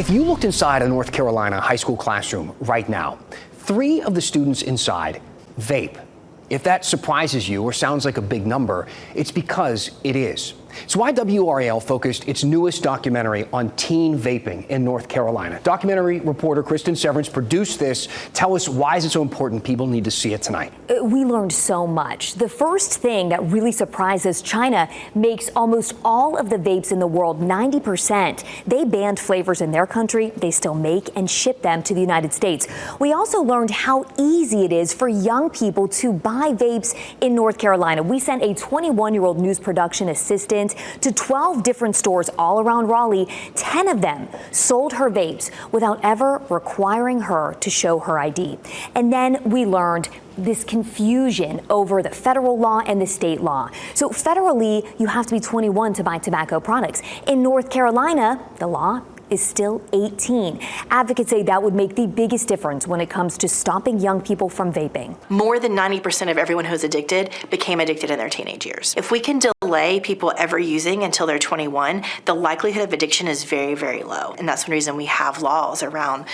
If you looked inside a North Carolina high school classroom right now, 3 of the students inside vape. If that surprises you or sounds like a big number, it's because it is. It's why WRAL focused its newest documentary on teen vaping in North Carolina. Documentary reporter Kristen Severance produced this. Tell us, why is it so important? People need to see it tonight. We learned so much. The first thing that really surprises, China makes almost all of the vapes in the world, 90%. They banned flavors in their country. They still make and ship them to the United States. We also learned how easy it is for young people to buy vapes in North Carolina. We sent a 21-year-old news production assistant to 12 different stores all around Raleigh. 10 of them sold her vapes without ever requiring her to show her ID. And then we learned this confusion over the federal law and the state law. So federally, you have to be 21 to buy tobacco products. In North Carolina, the law is still 18. Advocates say that would make the biggest difference when it comes to stopping young people from vaping. More than 90% of everyone who's addicted became addicted in their teenage years. If we can delay people ever using until they're 21, the likelihood of addiction is very, very low. And that's one reason we have laws around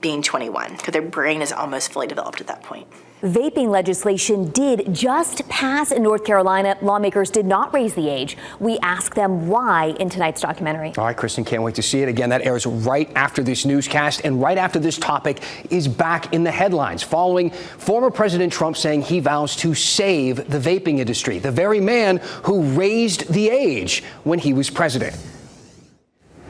being 21, because their brain is almost fully developed at that point. Vaping legislation did just pass in North Carolina. Lawmakers did not raise the age. We asked them why in tonight's documentary. All right, Kristen, can't wait to see it. Again, that airs right after this newscast and right after this topic is back in the headlines, following former President Trump saying he vows to save the vaping industry, the very man who raised the age when he was president.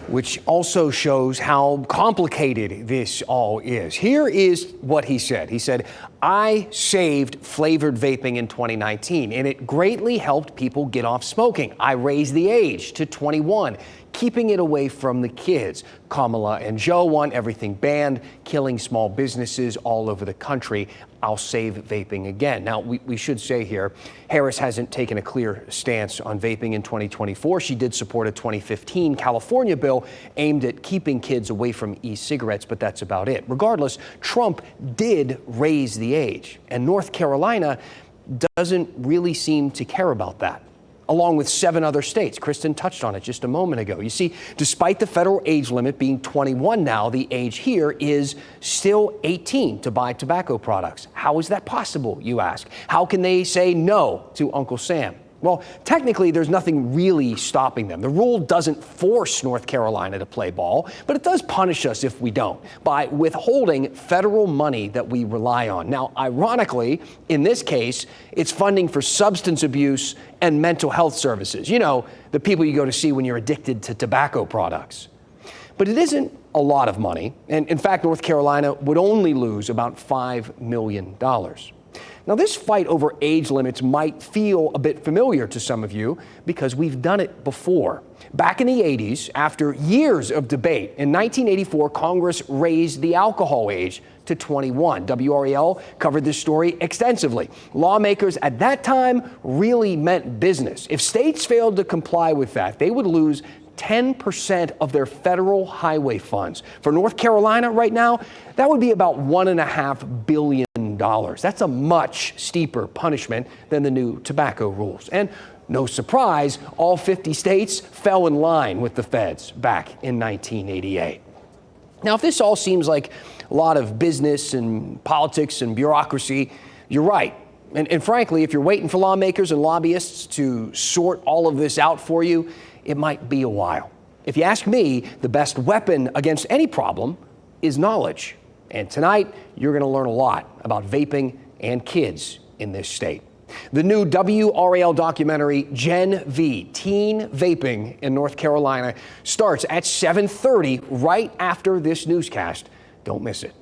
Which also shows how complicated this all is. Here is what he said. He said, "I saved flavored vaping in 2019, and it greatly helped people get off smoking. I raised the age to 21, keeping it away from the kids. Kamala and Joe want everything banned, killing small businesses all over the country. I'll save vaping again." Now, we should say here, Harris hasn't taken a clear stance on vaping in 2024. She did support a 2015 California bill aimed at keeping kids away from e-cigarettes, but that's about it. Regardless, Trump did raise the age, and North Carolina doesn't really seem to care about that, along with 7 other states. Kristen touched on it just a moment ago. You see, despite the federal age limit being 21 now, the age here is still 18 to buy tobacco products. How is that possible, you ask? How can they say no to Uncle Sam? Well, technically, there's nothing really stopping them. The rule doesn't force North Carolina to play ball, but it does punish us if we don't, by withholding federal money that we rely on. Now, ironically, in this case, it's funding for substance abuse and mental health services. You know, the people you go to see when you're addicted to tobacco products. But it isn't a lot of money, and in fact, North Carolina would only lose about $5 million. Now, this fight over age limits might feel a bit familiar to some of you because we've done it before. Back in the 80s, after years of debate, in 1984, Congress raised the alcohol age to 21. WRAL covered this story extensively. Lawmakers at that time really meant business. If states failed to comply with that, they would lose 10% of their federal highway funds. For North Carolina right now, that would be about $1.5 billion. That's a much steeper punishment than the new tobacco rules. And no surprise, all 50 states fell in line with the feds back in 1988. Now, if this all seems like a lot of business and politics and bureaucracy, you're right. And frankly, if you're waiting for lawmakers and lobbyists to sort all of this out for you, it might be a while. If you ask me, the best weapon against any problem is knowledge. And tonight, you're going to learn a lot about vaping and kids in this state. The new WRAL documentary, Gen V, Teen Vaping in North Carolina, starts at 7:30 right after this newscast. Don't miss it.